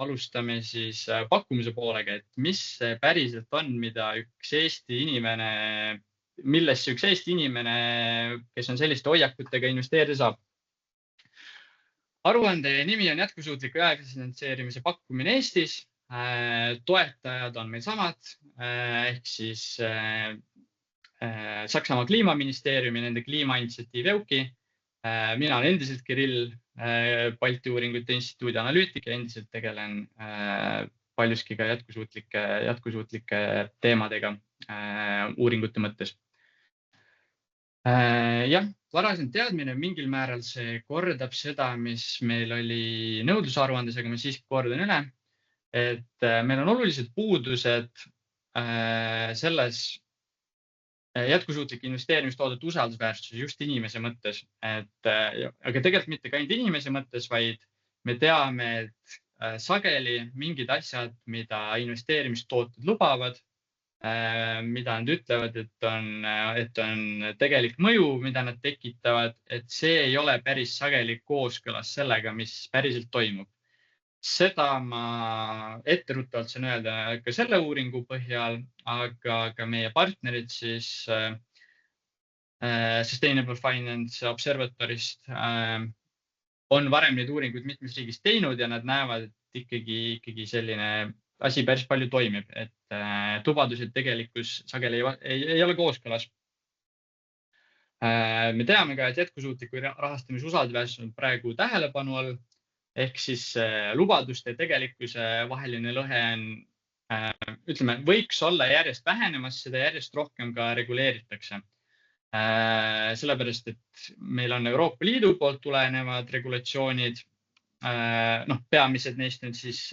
alustame siis pakkumise poolega, et mis see päriselt on, millesse üks Eesti inimene, kes on selliste hoiakutega, investeerida saab. Aruande nimi on jätkusuutliku jaefinantseerimise pakkumine Eestis. Toetajad on meil samad, ehk siis Saksamaa kliimaministeerium ja nende kliimainitsiatiiv EUKI. Mina olen endiselt Kirill, Balti Uuringute Instituudi analüütik ja endiselt tegelen paljuski ka jätkusuutlike teemadega uuringute mõttes. Jah, varasem teadmine mingil määral see kordab seda, mis meil oli nõudlusaruandes, aga ma siiski kordan üle, et meil on olulised puudused selles jätkusuutlike investeerimistoodete usaldusväärsus just inimese mõttes. Aga tegelikult mitte ka ainult inimese mõttes, vaid me teame, et sageli mingid asjad, mida investeerimistooted lubavad, mida nad ütlevad, et on tegelik mõju, mida nad tekitavad, et see ei ole päris sageli kooskõlas sellega, mis päriselt toimub. Seda ma etteruttavalt saan öelda ka selle uuringu põhjal, aga ka meie partnerid siis Sustainable Finance Observatorist on varem neid uuringuid mitmes riigis teinud ja nad näevad, et ikkagi selline asi päris palju toimib, et lubadused tegelikkus sageli ei ole kooskõlas. Me teame ka, et jätkusuutliku rahastamise usaldusväärsus on praegu tähelepanu all, ehk siis lubaduste ja tegelikkuse vaheline lõhe on, võiks olla järjest vähenemas, seda järjest rohkem ka reguleeritakse. Sellepärast, et meil on Euroopa Liidu poolt tulenevad regulatsioonid, peamised neist on siis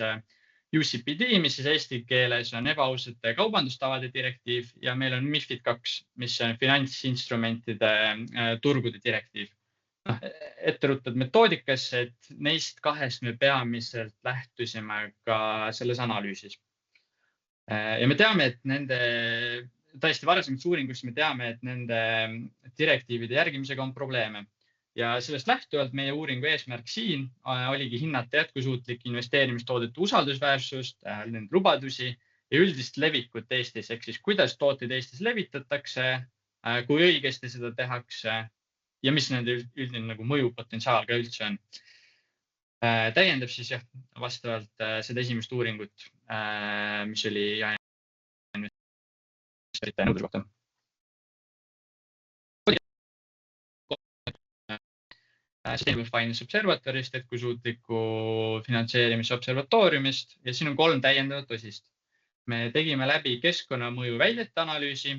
UCPD, mis siis eesti keeles on ebaausate kaubandustavade direktiiv ja meil on MiFID 2, mis on finantsinstrumentide turgude direktiiv. Etteruttad metoodikasse, et neist kahest me peamiselt lähtusime ka selles analüüsis. Ja me teame, et nende täiesti varasemates uuringus me teame, et nende direktiivide järgimisega on probleeme. Ja sellest lähtuvalt meie uuringu eesmärk siin oligi hinnata jätkusuutlike investeerimistoodete usaldusväärsust, nende lubadusi ja üldist levikut Eestis, ehk siis kuidas tooteid Eestis levitatakse, kui õigesti seda tehakse ja mis nende üldine mõjupotentsiaal ka üldse on. Täiendab siis vastavalt seda esimest uuringut, mis oli nõudluse kohta. Sustainable Finance Observatorist, jätkusuutliku finantseerimise observatooriumist ja siin on 3 täiendavat osist. Me tegime läbi keskkonnamõju väljete analüüsi,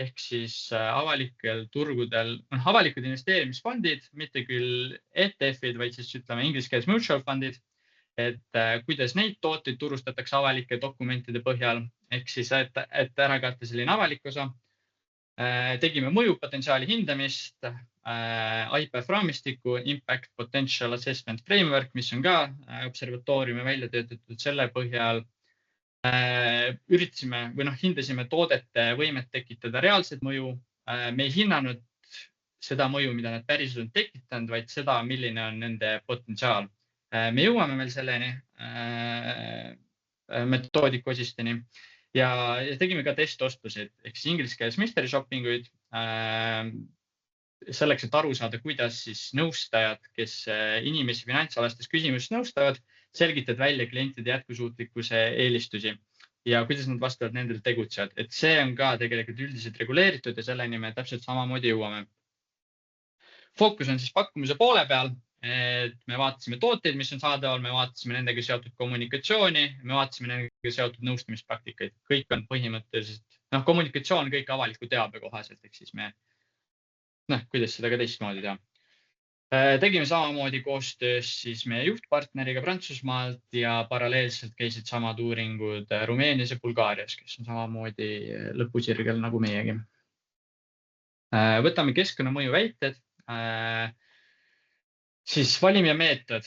ehk siis avalikel turgudel, avalikud investeerimisfondid, mitte küll ETF-id, vaid siis inglise keeles mutual fundid, et kuidas neid tooteid turustatakse avalike dokumentide põhjal, ehk siis, et ära katta selline avalik osa. Tegime mõjupotentsiaali hindamist, IPF raamistiku, Impact Potential Assessment Framework, mis on ka observatooriumi välja töötatud selle põhjal. Üritasime või hindasime toodete võimet tekitada reaalset mõju. Me ei hinnanud seda mõju, mida nad päriselt on tekitanud, vaid seda, milline on nende potentsiaal. Me jõuame veel selleni metoodikosisteni ja tegime ka testostlusid, ehk siis inglise keeles mystery shoppinguid selleks, et aru saada, kuidas siis nõustajad, kes inimesi finantsalastes küsimustes nõustavad, selgitad välja klientide jätkusuutlikkuse eelistusi ja kuidas nad vastavalt nendele tegutsevad. Et see on ka tegelikult üldiselt reguleeritud ja selleni me täpselt samamoodi jõuame. Fookus on siis pakkumise poole peal, et me vaatasime tooteid, mis on saadaval, me vaatasime nendega seotud kommunikatsiooni, me vaatasime nendega seotud nõustamispraktikaid. Kõik on põhimõtteliselt, kommunikatsioon kõik avaliku teabe kohaselt, ehk siis me, kuidas seda ka teistmoodi teha. Tegime samamoodi koostöös siis meie juhtpartneriga Prantsusmaalt ja paralleelselt käisid samad uuringud Rumeenias ja Bulgaarias, kes on samamoodi lõpusirgel nagu meiegi. Võtame keskkonnamõju väited. Siis valimine meetod.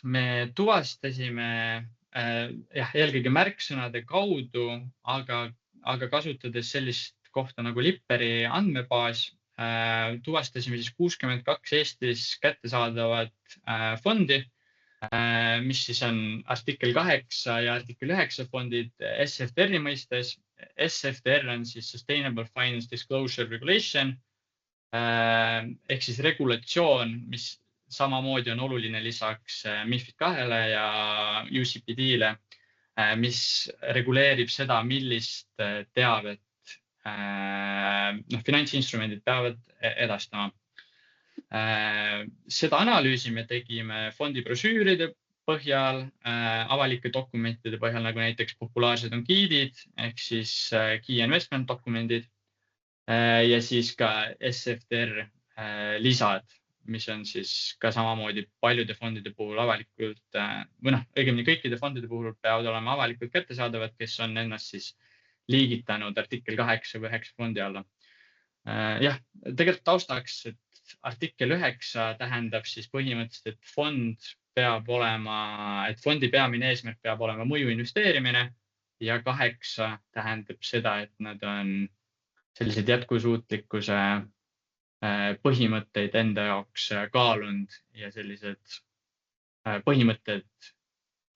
Me tuvastasime eelkõige märksõnade kaudu, aga kasutades sellist kohta nagu Lipperi andmebaas, tuvastasime siis 62 Eestis kättesaadavat fondi, mis siis on artikkel 8 ja artikkel 9 fondid SFDR-i mõistes. SFDR on siis Sustainable Finance Disclosure Regulation ehk siis regulatsioon, mis samamoodi on oluline lisaks MiFID 2-le ja UCPD-le, mis reguleerib seda, millist teavet finantsinstrumendid peavad edastama. Seda analüüsi me tegime fondi brošüüride põhjal, avalike dokumentide põhjal, nagu näiteks populaarsed on giidid ehk siis key investment dokumendid ja siis ka SFDR lisad, mis on siis ka samamoodi paljude fondide puhul avalikult või õigemini kõikide fondide puhul peavad olema avalikult kättesaadavad, kes on ennast siis liigitanud artikkel 8 või 9 fondi alla. Jah, tegelikult taustaks, et artikkel 9 tähendab siis põhimõtteliselt, et fondi peamine eesmärk peab olema mõju investeerimine ja 8 tähendab seda, et nad on sellised jätkusuutlikkuse põhimõtteid enda jaoks kaalunud ja sellised põhimõtted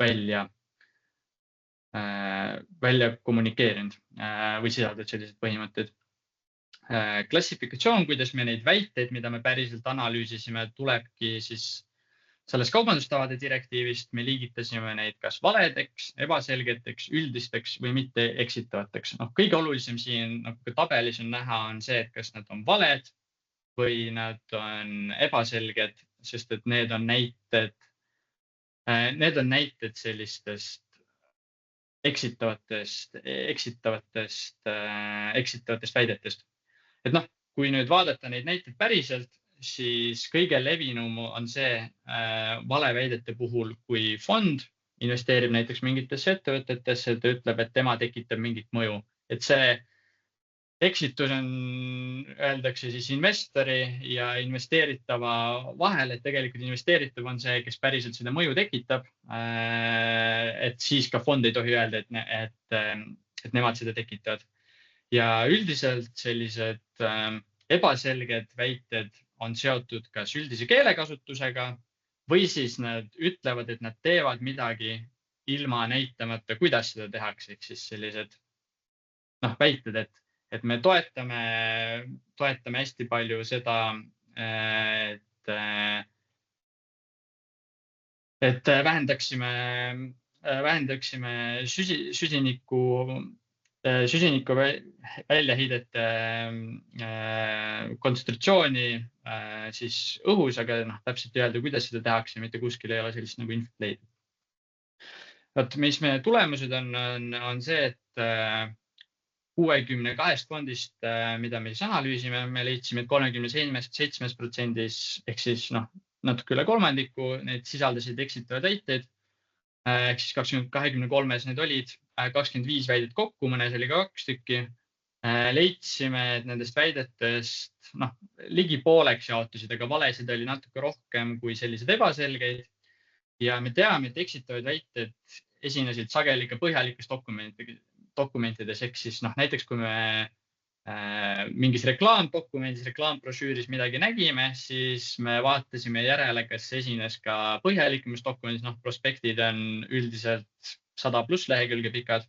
välja kommunikeerinud või sisaldavad sellised põhimõtted. Klassifikatsioon, kuidas me neid väiteid, mida me päriselt analüüsisime, tulebki siis sellest kaubandustavade direktiivist. Me liigitasime neid kas valedeks, ebaselgeteks, üldisteks või mitte eksitavateks. Kõige olulisem siin nagu tabelis on näha on see, et kas nad on valed või nad on ebaselged, sest et need on näited sellistest eksitavatest väidetest. Et kui nüüd vaadata neid näiteid päriselt, siis kõige levinum on see valeväidete puhul, kui fond investeerib näiteks mingitesse ettevõtetesse, ta ütleb, et tema tekitab mingit mõju. Et see eksitus on, öeldakse siis investori ja investeeritava vahel, et tegelikult investeeritav on see, kes päriselt seda mõju tekitab. Et siis ka fond ei tohi öelda, et nemad seda tekitavad. Ja üldiselt sellised ebaselged väited on seotud kas üldise keelekasutusega või siis nad ütlevad, et nad teevad midagi ilma näitamata, kuidas seda tehakse. Ehk siis sellised väited, et me toetame hästi palju seda, et vähendaksime süsiniku väljaheidete kontsentratsiooni siis õhus, aga täpselt ei öelda, kuidas seda tehakse, mitte kuskil ei ole sellist nagu infot leida. Mis meie tulemused on see, et 62 fondist, mida me siis analüüsime, me leidsime, et 37% ehk siis natuke üle kolmandiku, need sisaldasid eksitavaid väiteid. Ehk siis 23 need olid, 25 väidet kokku, mõnes oli 2 tükki. Leidsime, et nendest väidetest ligi pooleks jaotusid, aga valesid oli natuke rohkem kui sellised ebaselgeid. Ja me teame, et eksitavaid väited esinesid sageli ka põhjalikes dokumentides. Ehk siis näiteks, kui me mingis reklaamdokumendis, reklaambrošüüris midagi nägime, siis me vaatasime järele, kas esines ka põhjalikumas dokumendis. Prospektid on üldiselt 100+ lehekülge pikad.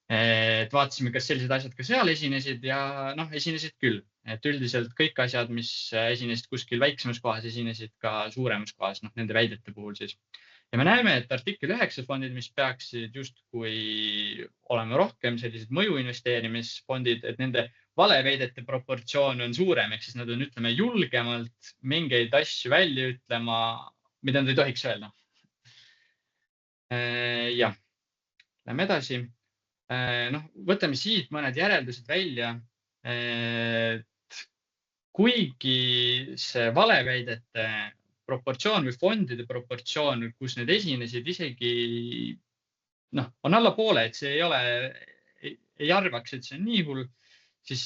Et vaatasime, kas sellised asjad ka seal esinesid ja esinesid küll. Et üldiselt kõik asjad, mis esinesid kuskil väiksemas kohas, esinesid ka suuremas kohas, nende väidete puhul siis. Ja me näeme, et artikkel 9 fondid, mis peaksid justkui olema rohkem sellised mõju investeerimisfondid, et nende valeväidete proportsioon on suurem, ehk siis nad on, ütleme, julgemalt mingeid asju välja ütlema, mida nad ei tohiks öelda. Jah, lähme edasi. Võtame siit mõned järeldused välja. Kuigi see valeväidete proportsioon või fondide proportsioon, kus need esinesid, isegi on alla poole, et see ei arvaks, et see on nii hull, siis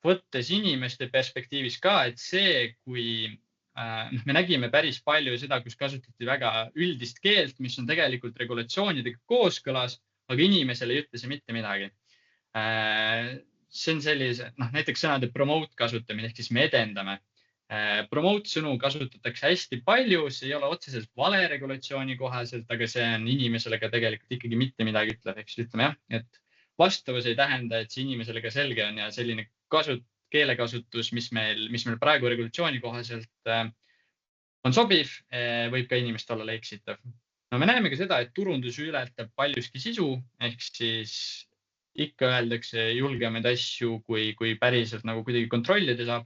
võttes inimeste perspektiivis ka, et see, kui me nägime päris palju seda, kus kasutati väga üldist keelt, mis on tegelikult regulatsioonidega kooskõlas, aga inimesele ei ütle see mitte midagi. See on sellise, näiteks sõnade promote kasutamine, ehk siis me edendame. Promote sõnu kasutatakse hästi palju, see ei ole otseselt vale regulatsiooni kohaselt, aga see on inimesele ka tegelikult ikkagi mitte midagi ütleb, eks ütleme jah, et vastavus ei tähenda, et see inimesele ka selge on ja selline keelekasutus, mis meil praegu regulatsiooni kohaselt on sobiv, võib ka inimest olla eksitav. No me näeme ka seda, et turundus ületab paljuski sisu, ehk siis ikka öeldakse julgemaid asju, kui päriselt nagu kuidagi kontrollida saab.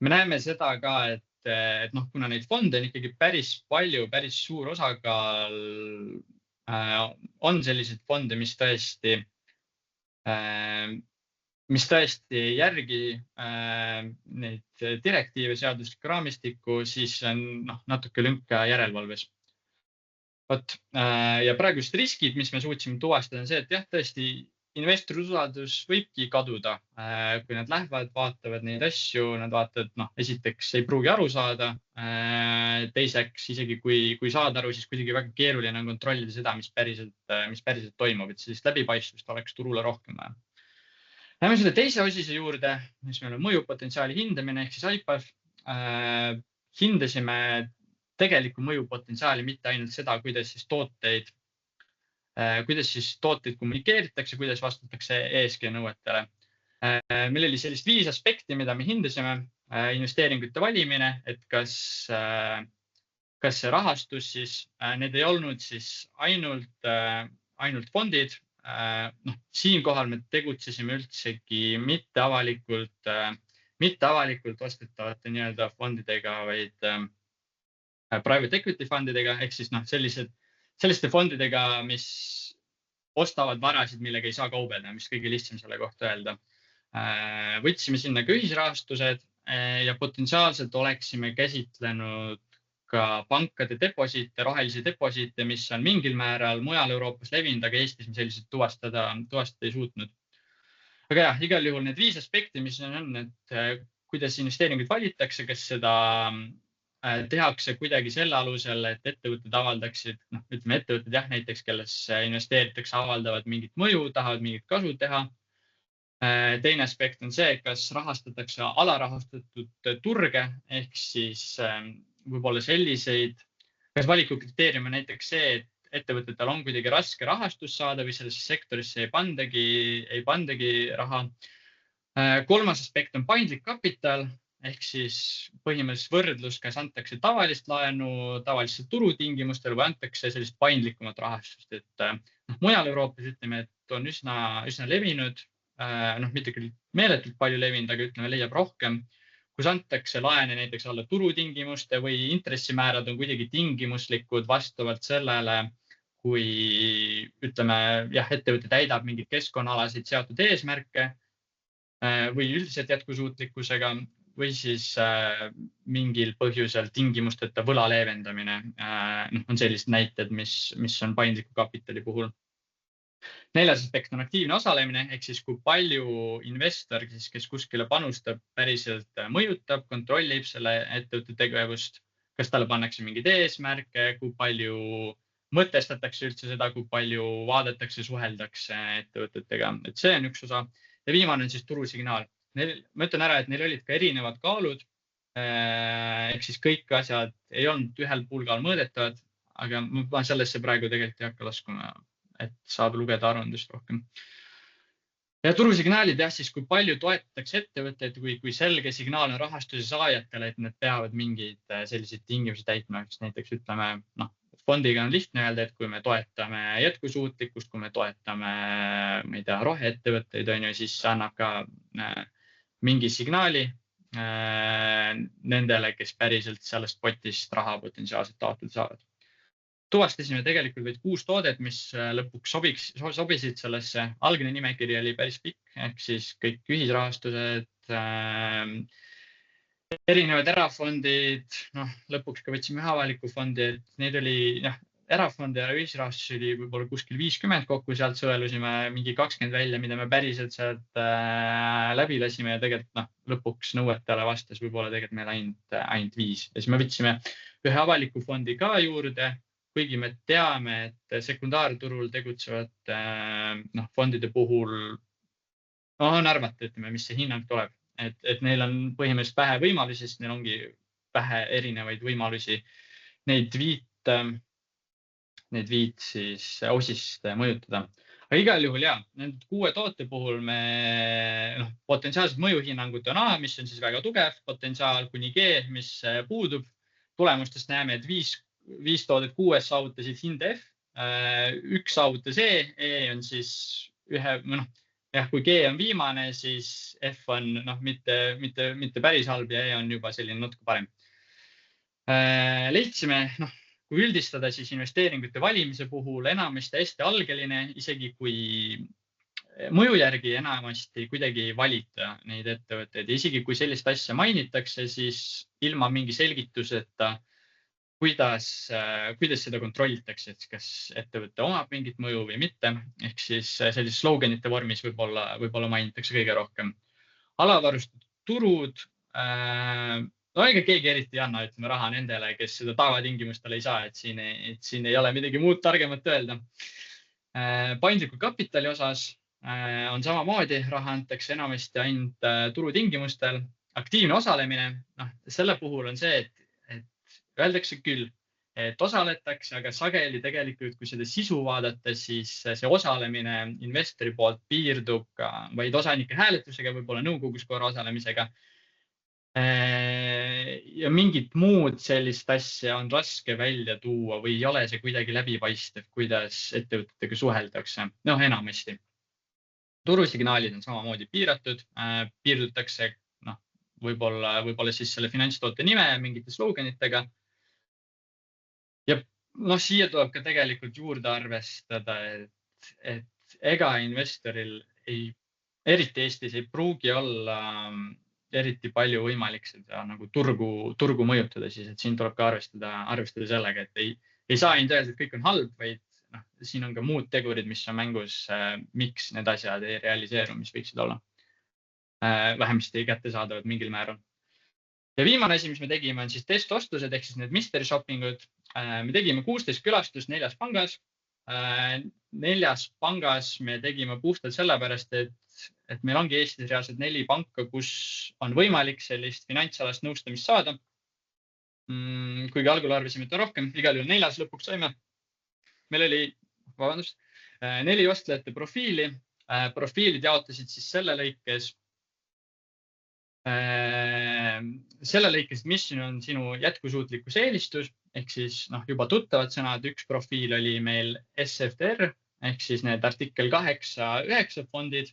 Me näeme seda ka, et kuna neid fonde on ikkagi päris palju, päris suur osakaal on selliseid fonde, mis tõesti ei järgi neid direktiive, seaduslikku raamistikku, siis on natuke lünka järelevalves. Ja praegused riskid, mis me suutsime tuvastada, on see, et jah, tõesti investori usaldus võibki kaduda, kui nad lähevad, vaatavad neid asju, nad vaatavad, esiteks ei pruugi aru saada, teiseks isegi kui saada aru, siis kuidagi väga keeruline on kontrollida seda, mis päriselt toimub, et sellist läbipaistvust oleks turule rohkem vaja. Läheme selle teise osise juurde, mis meil on mõjupotentsiaali hindamine ehk siis IPAF. Hindasime tegelikku mõjupotentsiaali, mitte ainult seda, kuidas siis tooteid kommunikeeritakse, kuidas vastatakse ESG nõuetele. Meil oli sellist 5 aspekti, mida me hindasime. Investeeringute valimine, et kas see rahastus siis, need ei olnud siis ainult fondid. Siinkohal me tegutsesime üldsegi mitte avalikult ostetavate nii-öelda fondidega, vaid private equity fondidega, ehk siis selliste fondidega, mis ostavad varasid, millega ei saa kaubelda, mis kõige lihtsam selle kohta öelda. Võtsime sinna ka ühisrahastused ja potentsiaalselt oleksime käsitlenud ka pankade deposiite, rohelisi deposiite, mis on mingil määral mujal Euroopas levinud, aga Eestis me selliselt tuvastada ei suutnud. Aga jah, igal juhul need 5 aspekti, mis on, et kuidas investeeringuid valitakse, kas seda tehakse kuidagi selle alusel, et ettevõtted avaldaksid, ettevõtted jah, näiteks, kellesse investeeritakse, avaldavad mingit mõju, tahavad mingit kasu teha. Teine aspekt on see, kas rahastatakse alarahastatud turge, ehk siis võib-olla selliseid, kas valikukriteerium on näiteks see, et ettevõtetel on kuidagi raske rahastust saada või sellesse sektorisse ei pandagi raha. Kolmas aspekt on paindlik kapital. Ehk siis põhimõtteliselt võrdlus, kas antakse tavalist laenu tavalistel turutingimustel või antakse sellist paindlikumat rahastust. Et mujal Euroopas ütleme, et on üsna levinud, mitte küll meeletult palju levinud, aga ütleme, leiab rohkem, kus antakse laene näiteks alla turutingimuste või intressimäärad on kuidagi tingimuslikud vastavalt sellele, kui ütleme, jah, ettevõte täidab mingid keskkonnaalaseid seatud eesmärke või üldiselt jätkusuutlikkusega või siis mingil põhjusel tingimusteta võla leevendamine on sellised näited, mis on paindliku kapitali puhul. 4. aspekt on aktiivne osalemine, ehk siis kui palju investor, kes kuskile panustab, päriselt mõjutab, kontrollib selle ettevõtte tegevust, kas talle pannakse mingeid eesmärke, kui palju mõtestatakse üldse seda, kui palju vaadatakse, suheldakse ettevõtetega. Et see on üks osa. Ja viimane on siis turusignaal. Ma ütlen ära, et neil olid ka erinevad kaalud, ehk siis kõik asjad ei olnud ühel pulgal mõõdetavad, aga ma sellesse praegu tegelikult ei hakka laskuma, et saab lugeda aruandlust rohkem. Ja turusignaalid, jah, siis kui palju toetatakse ettevõtteid, kui selge signaal on rahastuse saajatele, et nad peavad mingeid selliseid tingimusi täitma, näiteks ütleme, fondiga on lihtne öelda, et kui me toetame jätkusuutlikkust, kui me toetame, ma ei tea, roheettevõtteid, siis annab ka mingi signaali nendele, kes päriselt sellest potist raha potentsiaalselt taotleda saavad. Tuvastasime tegelikult vaid 6 toodet, mis lõpuks sobisid sellesse. Algne nimekiri oli päris pikk, ehk siis kõik ühisrahastused, erinevad erafondid, lõpuks ka võtsime ühe avaliku fondi, et neid oli, erafondi ja ühisrahastus oli võib-olla kuskil 50 kokku, sealt sõelusime mingi 20 välja, mida me päriselt sealt läbi lasime ja tegelikult lõpuks nõuetele vastas võib-olla tegelikult meil ainult 5. Ja siis me võtsime ühe avaliku fondi ka juurde, kuigi me teame, et sekundaarturul tegutsevad fondide puhul on arvata, ütleme, mis see hinnang tuleb. et neil on põhimõtteliselt vähe võimalusi, sest neil ongi vähe erinevaid võimalusi neid viit siis osist mõjutada. Aga igal juhul nende 6 toote puhul me potentsiaalsed mõjuhinnangud on A, mis on siis väga tugev potentsiaal, kuni G, mis puudub. Tulemustest näeme, et 5 toodet 6 saavutasid hinde F, 1 saavutas E on siis kui G on viimane, siis F on mitte päris halb ja E on juba selline natuke parem. Leidsime, kui üldistada, siis investeeringute valimise puhul enamasti hästi algeline, isegi kui mõju järgi enamasti kuidagi ei valita neid ettevõtteid ja isegi kui sellist asja mainitakse, siis ilma mingi selgituseta, kuidas seda kontrollitakse, et kas ettevõte omab mingit mõju või mitte. Ehk siis sellise sloganite vormis võib-olla mainitakse kõige rohkem. Alavarustatud turud. Ega keegi eriti ei anna raha nendele, kes seda tavatingimustel ei saa, et siin ei ole midagi muud targemat öelda. Paindliku kapitali osas on samamoodi, raha antakse enamasti ainult turutingimustel. Aktiivne osalemine, selle puhul on see, et öeldakse küll, et osaletakse, aga sageli tegelikult, kui seda sisu vaadata, siis see osalemine investori poolt piirdub ka vaid osanike hääletusega, võib-olla nõukogus korra osalemisega. Ja mingit muud sellist asja on raske välja tuua või ei ole see kuidagi läbipaistev, kuidas ettevõtetega suheldakse. Enamasti. Turusignaalid on samamoodi piiratud, piirdutakse võib-olla siis selle finantstoote nime ja mingite sloganitega. Ja siia tuleb ka tegelikult juurde arvestada, et ega investoril eriti Eestis ei pruugi olla eriti palju võimalik seda turgu mõjutada, siis et siin tuleb ka arvestada sellega, et ei saa ainult öelda, et kõik on halb, vaid siin on ka muud tegurid, mis on mängus, miks need asjad ei realiseeru, mis võiksid olla vähemasti kättesaadavad mingil määral. Ja viimane asi, mis me tegime, on siis testostused, ehk siis need mystery shoppingud. Me tegime 16 külastust 4 pangas. 4 pangas me tegime puhtalt sellepärast, et meil ongi Eestis reaalselt 4 panka, kus on võimalik sellist finantsalast nõustamist saada. Kuigi algul arvasime, et on rohkem, igal juhul 4 lõpuks saime. Meil oli, 4 ostlejate profiili. Profiilid jaotasid siis selle lõikes, mis on sinu jätkusuutlikkus eelistus, ehk siis juba tuttavad sõnad. Üks profiil oli meil SFTR, ehk siis need artikkel 8-9 fondid,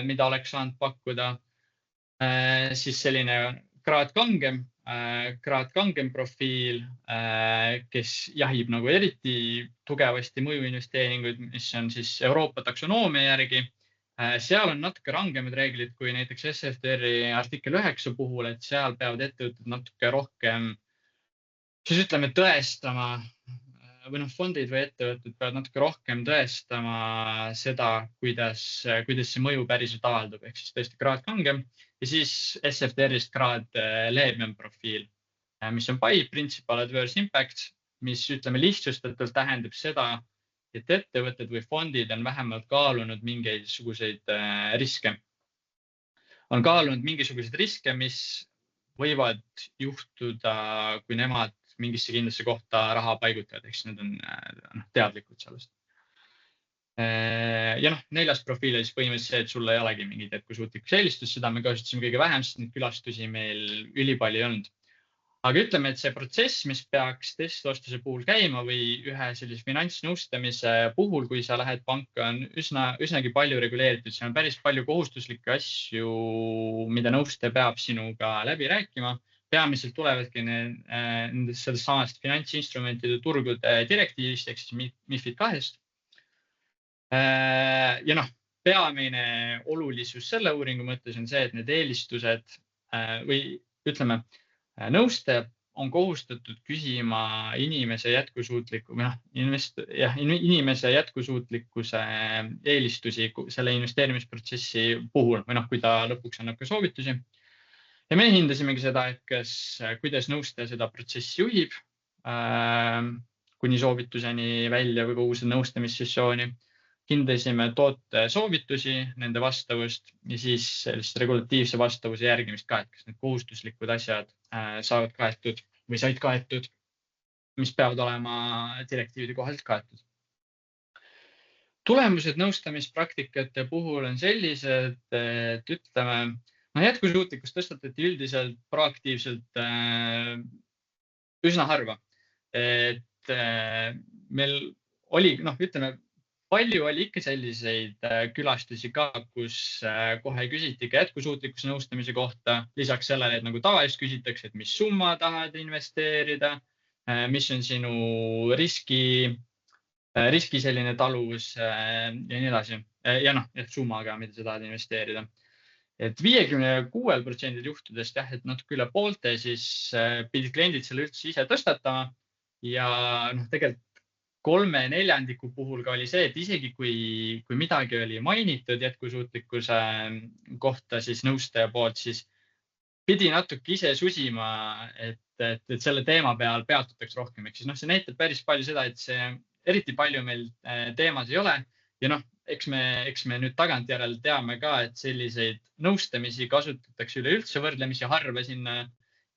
mida oleks saanud pakkuda. Siis selline kraad kangem profiil, kes jahib eriti tugevasti mõjuinvesteeringuid, mis on siis Euroopa taksonoomia järgi. Seal on natuke rangemad reeglid kui näiteks SFTR-i artikkel 9 puhul, et seal peavad ettevõtted natuke rohkem, siis ütleme, tõestama või fondid või ettevõtted peavad natuke rohkem tõestama seda, kuidas see mõju päriselt avaldub, ehk siis tõesti kraad kangem ja siis SFTR-ist kraad leebem profiil, mis on PAI, Principal Adverse Impact, mis ütleme lihtsustatult tähendab seda, et ettevõtted või fondid on vähemalt kaalunud mingisuguseid riske. On kaalunud mingisuguseid riske, mis võivad juhtuda, kui nemad mingisse kindlasse kohta raha paigutavad, ehk siis need on teadlikud sellest. Ja 4. profiil oli siis põhimõtteliselt see, et sul ei olegi mingit jätkusuutlikkuse eelistust, seda me kasutasime kõige vähem, sest neid külastusi meil ülipalju ei olnud. Aga ütleme, et see protsess, mis peaks testostuse puhul käima või ühe sellise finantsnõustamise puhul, kui sa lähed panka, on üsnagi palju reguleeritud. See on päris palju kohustuslikke asju, mida nõustaja peab sinuga läbi rääkima. Peamiselt tulevadki sellest samast finantsinstrumentide turgude direktiivist, ehk siis MiFID 2-st. Ja peamine olulisus selle uuringu mõttes on see, et need eelistused või ütleme, nõustaja on kohustatud küsima inimese jätkusuutlikkuse eelistusi selle investeerimisprotsessi puhul või kui ta lõpuks annab ka soovitusi. Ja me hindasimegi seda, et kuidas nõustaja seda protsessi juhib kuni soovituseni välja või kogu seda nõustamissessiooni. hindasime toote soovitusi, nende vastavust ja siis sellist regulatiivse vastavuse järgimist ka, et kas need kohustuslikud asjad saavad kaetud või said kaetud, mis peavad olema direktiivide kohaselt kaetud. Tulemused nõustamispraktikate puhul on sellised, et ütleme, jätkusuutlikkus tõstatati üldiselt proaktiivselt üsna harva. Et meil oli, ütleme, palju oli ikka selliseid külastusi ka, kus kohe küsiti ka jätkusuutlikkuse nõustamise kohta. Lisaks sellele, et nagu tavaliselt küsitakse, et mis summa tahad investeerida, mis on sinu riski selline taluvus ja nii edasi. Ja summaga, mida sa tahad investeerida. Et 56% juhtudest, et natuke üle poolte, siis pidid kliendid selle üldse ise tõstatama ja tegelikult 3/4 puhul ka oli see, et isegi kui midagi oli mainitud jätkusuutlikkuse kohta siis nõustaja poolt, siis pidi natuke ise susima, et selle teema peal peatutaks rohkem. Ehk siis see näitab päris palju seda, et see eriti palju meil teemas ei ole. Ja eks me nüüd tagantjärel teame ka, et selliseid nõustamisi kasutatakse üleüldse võrdlemisi harva, sinna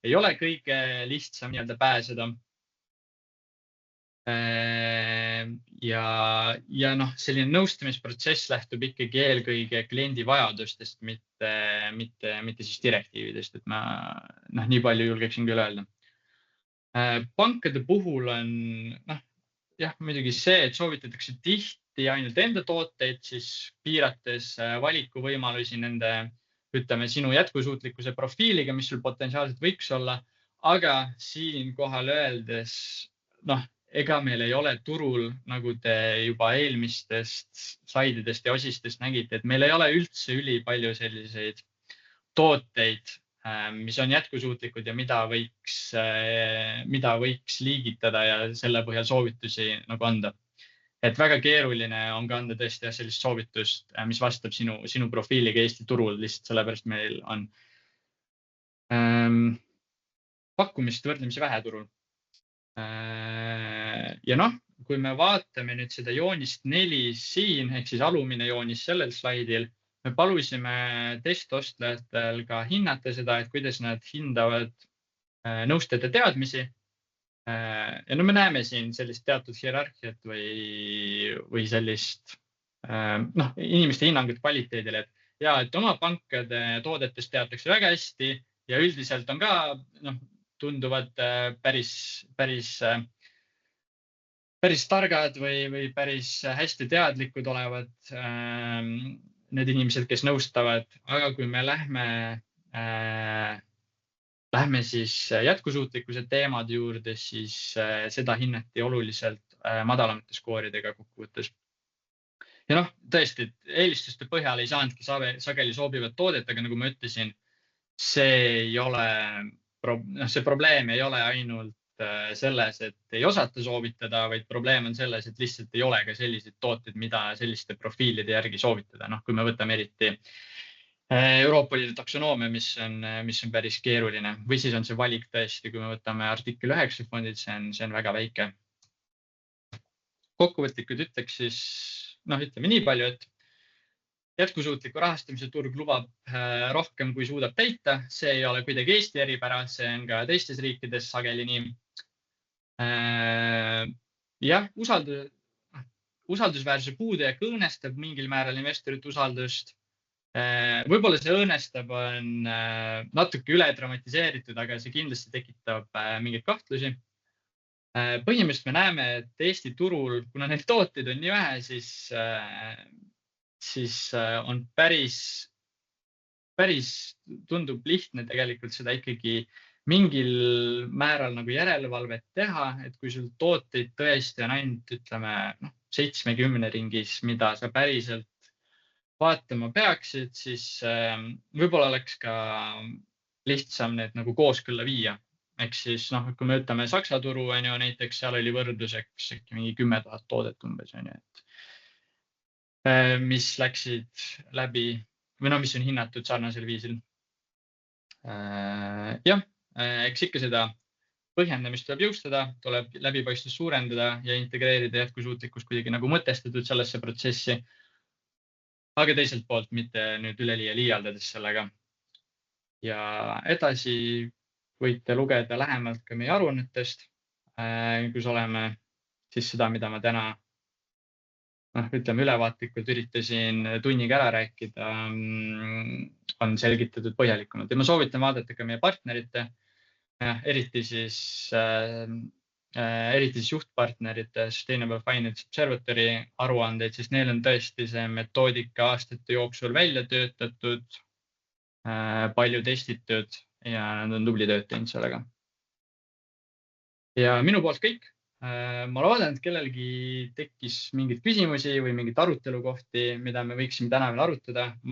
ei ole kõige lihtsam pääseda. Ja selline nõustamisprotsess lähtub ikkagi eelkõige kliendi vajadustest, mitte siis direktiividest, et ma nii palju julgeksin küll öelda. Pankade puhul on muidugi see, et soovitatakse tihti ainult enda tooteid, siis piirates valikuvõimalusi nende, ütleme, sinu jätkusuutlikkuse profiiliga, mis sul potentsiaalselt võiks olla. Aga siinkohal öeldes, ega meil ei ole turul, nagu te juba eelmistest slaididest ja osistest nägite, et meil ei ole üldse ülipalju selliseid tooteid, mis on jätkusuutlikud ja mida võiks liigitada ja selle põhjal soovitusi anda. Et väga keeruline on ka anda tõesti sellist soovitust, mis vastab sinu profiiliga Eesti turul, lihtsalt sellepärast meil on pakkumist võrdlemisi vähe turul. Ja kui me vaatame nüüd seda joonist 4 siin, ehk siis alumine joonis sellel slaidil, me palusime testostlejatel ka hinnata seda, et kuidas nad hindavad nõustajate teadmisi. Ja me näeme siin sellist teatud hierarhiat või sellist inimeste hinnangut kvaliteedile, et oma pankade toodetest teatakse väga hästi ja üldiselt on ka tunduvad päris targad või päris hästi teadlikud olevad need inimesed, kes nõustavad. Aga kui me lähme siis jätkusuutlikkuse teemade juurde, siis seda hinnati oluliselt madalamate skooridega kokkuvõttes. Ja tõesti, eelistuste põhjal ei saanudki sageli sobivat toodet, aga nagu ma ütlesin, see probleem ei ole ainult selles, et ei osata soovitada, vaid probleem on selles, et lihtsalt ei ole ka selliseid tooteid, mida selliste profiilide järgi soovitada. Kui me võtame eriti Euroopa Liidu taksonoomia, mis on päris keeruline, või siis on see valik tõesti, kui me võtame artikkel 9 fondid, see on väga väike. Kokkuvõtlikud ütleks siis, ütleme nii palju, et jätkusuutliku rahastamise turg lubab rohkem, kui suudab täita. See ei ole kuidagi Eesti eripära, see on ka teistes riikides sageli nii. Jah, usaldusväärsuse puudujääk õõnestab mingil määral investorite usaldust. Võib-olla see õõnestab on natuke üle dramatiseeritud, aga see kindlasti tekitab mingeid kahtlusi. Põhimõtteliselt me näeme, et Eesti turul, kuna neid tooteid on nii vähe, siis on päris tundub lihtne tegelikult seda ikkagi mingil määral järelevalvet teha, et kui sul tooteid tõesti on ainult, ütleme, 70 ringis, mida sa päriselt vaatama peaksid, siis võib-olla oleks ka lihtsam need kooskõlla viia. Ehk siis, kui me ütleme Saksa turu, näiteks seal oli võrdluseks mingi 10 000 toodet umbes, mis läksid läbi või mis on hinnatud sarnasel viisil. Jah, eks ikka seda põhjendamist tuleb jõustada, tuleb läbipaistvust suurendada ja integreerida jätkusuutlikkus kuidagi nagu mõtestatud sellesse protsessi. Aga teiselt poolt mitte nüüd üleliia liialdades sellega. Ja edasi võite lugeda lähemalt ka meie aruannetest, kus oleme siis seda, mida ma täna ütleme ülevaatlikult üritasin tunniga ära rääkida, on selgitatud põhjalikumalt. Ja ma soovitan vaadata ka meie partnerite, eriti siis juhtpartnerite Sustainable Finance Observatory aruandeid, sest neil on tõesti see metoodika aastate jooksul välja töötatud, palju testitud ja nad on tubli tööd teinud sellega. Ja minu poolt kõik. Ma loodan, et kellelgi tekkis mingeid küsimusi või mingit arutelu kohti, mida me võiksime täna veel arutada.